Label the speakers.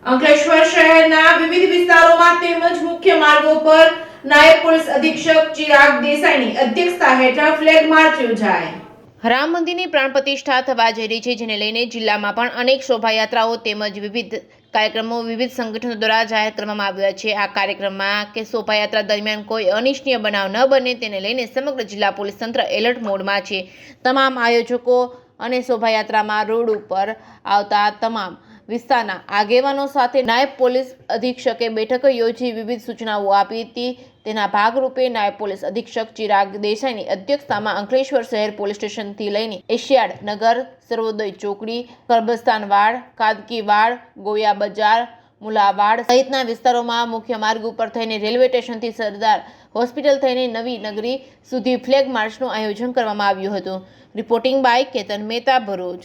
Speaker 1: અંકલેશ્વર શહેરના વિવિધ વિસ્તારોમાં તેમજ મુખ્ય માર્ગો પર નાયબ પોલીસ અધિક્ષક ચિરાગ દેસાઈની અધ્યક્ષતા હેઠળ ફ્લેગ માર્ચ યોજાઈ। રામ મંદિરની પ્રાણ પ્રતિષ્ઠા થવા જઈ રહી છે, જેને લઈને જિલ્લામાં પણ અનેક શોભાયાત્રાઓ તેમજ વિવિધ કાર્યક્રમો વિવિધ સંગઠનો દ્વારા જાહેર કરવામાં આવ્યા છે। આ કાર્યક્રમમાં કે શોભાયાત્રા દરમિયાન કોઈ અનિચ્છનીય બનાવ ન બને તેને લઈને સમગ્ર જિલ્લા પોલીસ તંત્ર એલર્ટ મોડમાં છે। તમામ આયોજકો અને શોભાયાત્રામાં રોડ ઉપર આવતા તમામ વિસ્તારના આગેવાનો સાથે નાયબ પોલીસ અધિક્ષકે બેઠક યોજી વિવિધ સૂચનાઓ આપી હતી। તેના ભાગરૂપે નાયબ પોલીસ અધિક્ષક ચિરાગ દેસાઈની અધ્યક્ષતામાં અંકલેશ્વર શહેર પોલીસ સ્ટેશનથી લઈને એશિયાડ નગર, સર્વોદય ચોકડી, કરબસ્તાનવાડ, કાદકીવાડ, ગોયા બજાર, મુલાવાડ સહિતના વિસ્તારોમાં મુખ્ય માર્ગ ઉપર થઈને રેલવે સ્ટેશનથી સરદાર હોસ્પિટલ થઈને નવી નગરી સુધી ફ્લેગ માર્ચનું આયોજન કરવામાં આવ્યું હતું। Reporting by Ketan Mehta, Bharuch.